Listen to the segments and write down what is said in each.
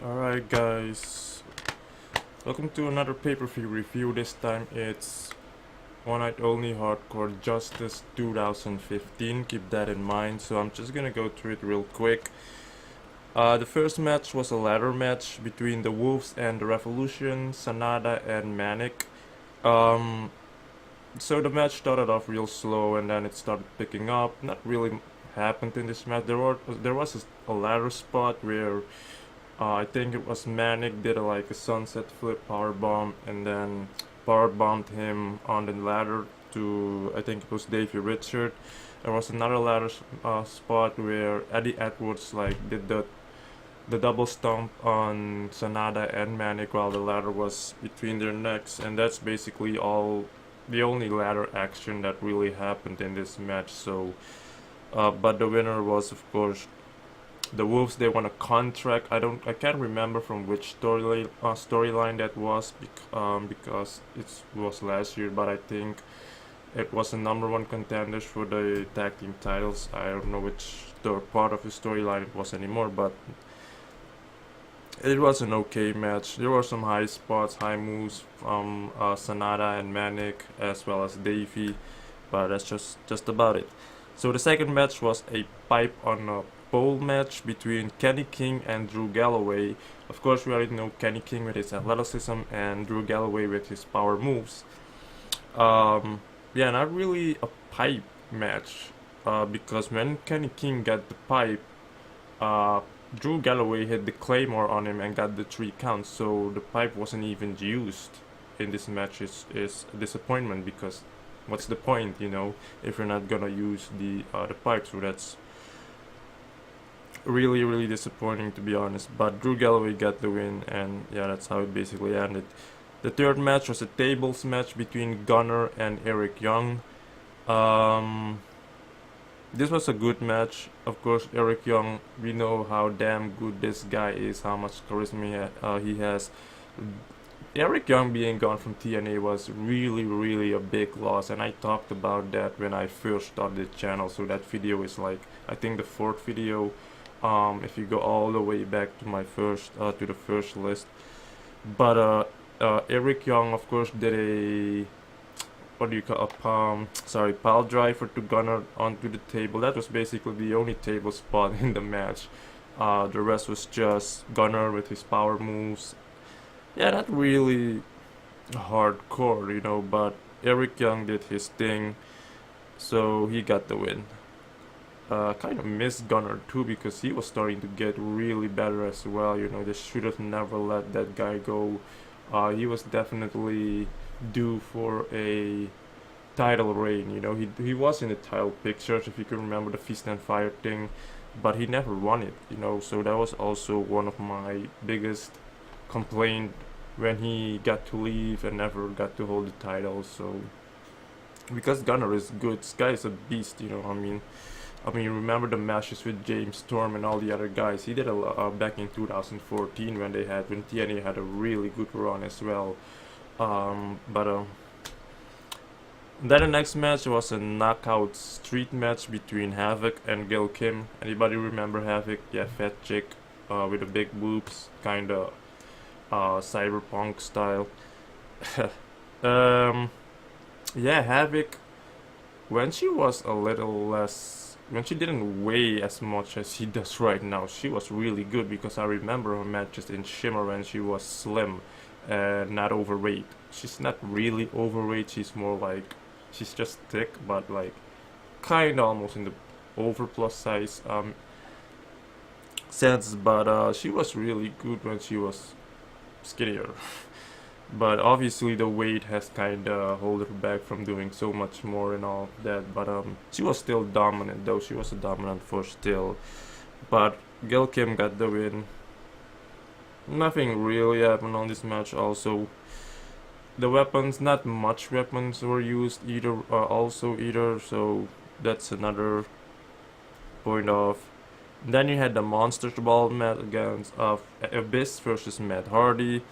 Alright guys, welcome to another pay-per-view review. This time it's One Night Only Hardcore Justice 2015, keep that in mind. So I'm just gonna go through it real quick. The first match was a ladder match between the Wolves and the Revolution, Sanada and Manic. So the match started off real slow and then it started picking up. Not really happened in this match. There was a ladder spot where I think it was Manic did like a sunset flip power bomb and then power bombed him on the ladder to, I think it was Davey Richard. There was another ladder spot where Eddie Edwards like did the double stomp on Sanada and Manic while the ladder was between their necks, and that's basically the only ladder action that really happened in this match. So but the winner was of course the Wolves. They won a contract. I can't remember from which storyline that was because it was last year, but I think it was the #1 contenders for the tag team titles. I don't know which part of the storyline it was anymore, but it was an okay match. There were some high spots, high moves from Sanada and Manic as well as Davey, but that's just about it. So the second match was a pipe on a pole match between Kenny King and Drew Galloway. Of course, we already know Kenny King with his athleticism and Drew Galloway with his power moves. Yeah, not really a pipe match because when Kenny King got the pipe, Drew Galloway hit the claymore on him and got the 3 counts. So the pipe wasn't even used in this match. Is a disappointment because what's the point, if you're not gonna use the pipe? So that's really disappointing, to be honest. But Drew Galloway got the win, and yeah, that's how it basically ended. The third match was a tables match between Gunner and Eric Young. This was a good match. Of course, Eric Young, we know how damn good this guy is, how much charisma he has. Eric Young being gone from TNA was really a big loss, and I talked about that when I first started the channel. So that video is like, I think the 4th video, if you go all the way back to my first to the first list. But Eric Young of course did a pile driver to Gunner onto the table. That was basically the only table spot in the match. The rest was just Gunner with his power moves. Yeah, not really hardcore, but Eric Young did his thing, so he got the win. Kind of missed Gunner too because he was starting to get really better as well. They should have never let that guy go. He was definitely due for a title reign. He was in the title pictures, if you can remember the Feast and Fire thing, but he never won it. So that was also one of my biggest complaint when he got to leave and never got to hold the title. So because Gunner is good, this guy is a beast. I mean, remember the matches with James Storm and all the other guys. He did a back in 2014 when TNA had a really good run as well. Then the next match was a knockout street match between HAVOK and Gail Kim. Anybody remember HAVOK? Yeah, fat chick with the big boobs, kinda cyberpunk style. Yeah, HAVOK, when she was a little less, when she didn't weigh as much as she does right now, she was really good because I remember her matches in Shimmer when she was slim and not overweight. She's not really overweight, she's more like, she's just thick, but like kinda almost in the over plus size sense. But she was really good when she was skinnier. But obviously the weight has kinda held her back from doing so much more and all that. But she was still dominant though. She was a dominant force still. But Gail Kim got the win. Nothing really happened on this match. Also, the weapons, not much weapons were used either. So that's another point off. Then you had the Monsters Ball match against Abyss versus Matt Hardy.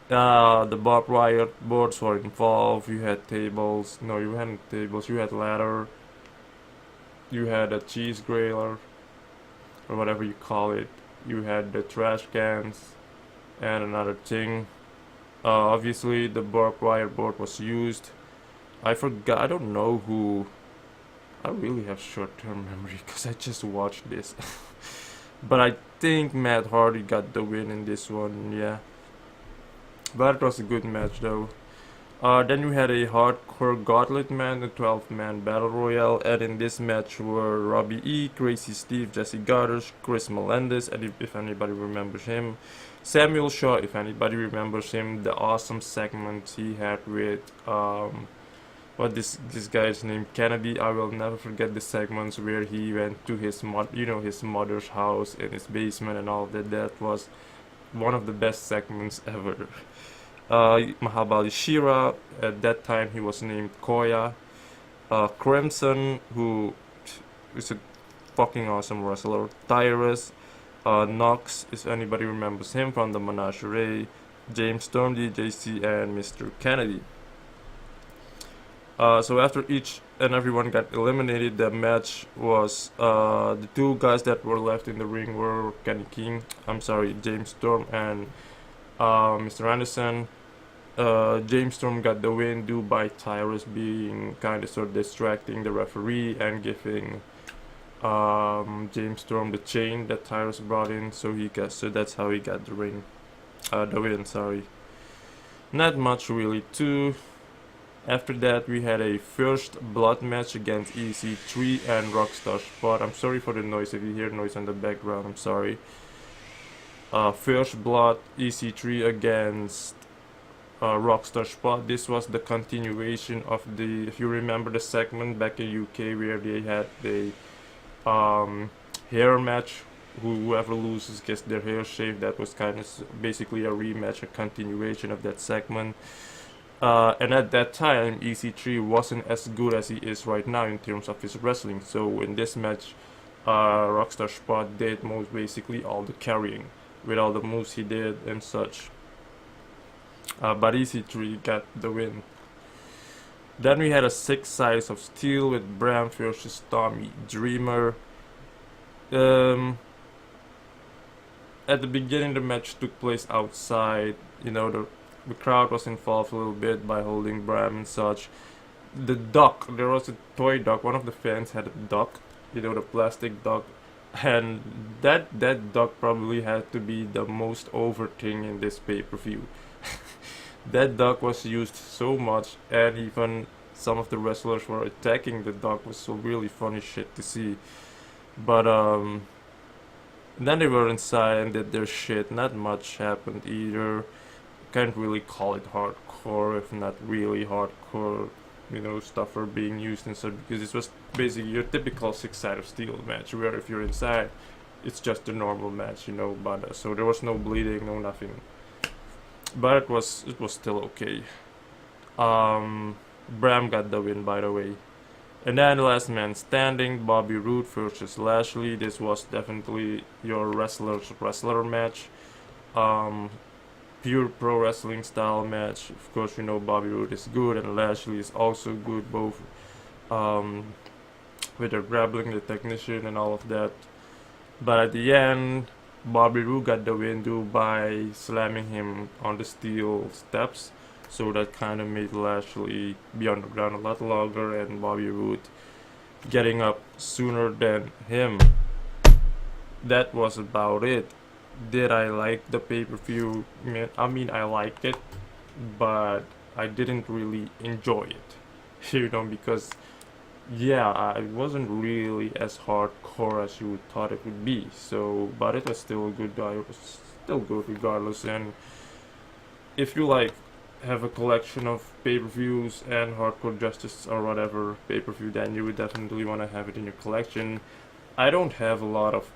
The Bob Riot boards were involved. You had tables. No, you hadn't tables. You had ladder. You had a cheese grailer, or whatever you call it. you had the trash cans and another thing. Obviously the barbed wire board was used. I forgot, I don't know who. I really have short-term memory because I just watched this. But I think Matt Hardy got the win in this one, yeah. But it was a good match though. Then we had a hardcore gauntlet man, a 12-man battle royale, and in this match were Robbie E, Crazy Steve, Jesse Gorders, Chris Melendez, and if anybody remembers him, Samuel Shaw, if anybody remembers him, the awesome segment he had with what this guy's name, Kennedy. I will never forget the segments where he went to his his mother's house in his basement and all that. That was one of the best segments ever. Mahabali Sheera, at that time he was named Koya. Crimson, who is a fucking awesome wrestler. Tyrus, Knux, if anybody remembers him from the Menagerie. James Storm, DJC, and MR.Kennedy. So after each and everyone got eliminated, the match was the two guys that were left in the ring were James Storm and Mr. Anderson. James Storm got the win due by Tyrus being kind of sort of distracting the referee and giving James Storm the chain that Tyrus brought in, so that's how he got the win. Sorry. Not much really too. After that, we had a first blood match against EC3 and ROCKSTAR SPUD. I'm sorry for the noise, if you hear noise in the background, I'm sorry. First blood, EC3 against ROCKSTAR SPUD. This was the continuation of if you remember the segment back in UK where they had the hair match. Whoever loses gets their hair shaved. That was kind of basically a rematch, a continuation of that segment. And at that time, EC3 wasn't as good as he is right now in terms of his wrestling. So in this match, ROCKSTAR SPUD did basically all the carrying with all the moves he did and such. But EC3 got the win. Then we had a 6 sides of steel with BRAM versus Tommy Dreamer. At the beginning, the match took place outside. The crowd was involved a little bit by holding BRAM and such. The duck, there was a toy duck. One of the fans had a duck, the plastic duck, and that duck probably had to be the most over thing in this pay-per-view. That duck was used so much, and even some of the wrestlers were attacking the duck. It was so really funny shit to see. But then they were inside and did their shit. Not much happened either. Can't really call it hardcore, if not really hardcore, stuff are being used and such, because this was basically your typical 6 side of steel match where if you're inside, it's just a normal match, but so there was no bleeding, no nothing. But it was still okay. BRAM got the win, by the way. And then last man standing, Bobby Roode versus LASHLEY. This was definitely your wrestler match. Pure pro wrestling style match. Of course, Bobby Roode is good and LASHLEY is also good, both with their grappling, the technician, and all of that. But at the end, Bobby Roode got the win due by slamming him on the steel steps. So that kind of made LASHLEY be on the ground a lot longer and Bobby Roode getting up sooner than him. That was about it. Did I like the pay-per-view? I mean, I liked it, but I didn't really enjoy it. Because it wasn't really as hardcore as you thought it would be. So, but it was still good. It was still good regardless. And if you have a collection of pay-per-views and Hardcore Justice or whatever pay-per-view, then you would definitely want to have it in your collection. I don't have a lot of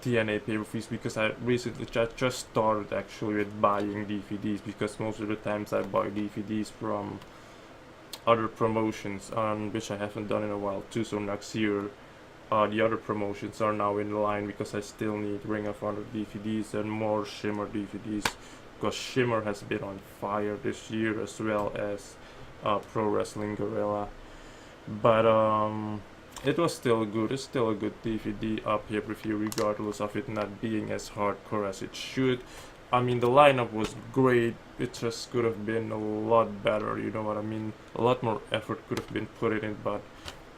TNA pay-per-views because I recently just started actually with buying DVDs, because most of the times I buy DVDs from other promotions, which I haven't done in a while too. So next year the other promotions are now in line, because I still need Ring of Honor DVDs and more Shimmer DVDs, because Shimmer has been on fire this year, as well as Pro Wrestling Guerrilla. But it was still good. It's still a good DVD pay-per-view, regardless of it not being as hardcore as it should. I mean, the lineup was great. It just could have been a lot better, you know what I mean? A lot more effort could have been put in it, but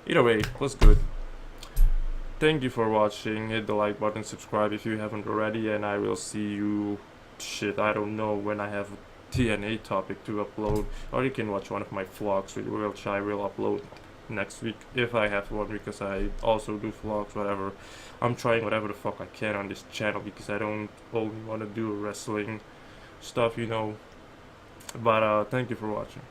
either way, it was good. Thank you for watching. Hit the like button, subscribe if you haven't already, and I will see you, I don't know when I have a TNA topic to upload, or you can watch one of my vlogs, which I will upload next week if I have one, because I also do vlogs, whatever. I'm trying whatever the fuck I can on this channel, because I don't only want to do wrestling stuff, you know. But thank you for watching.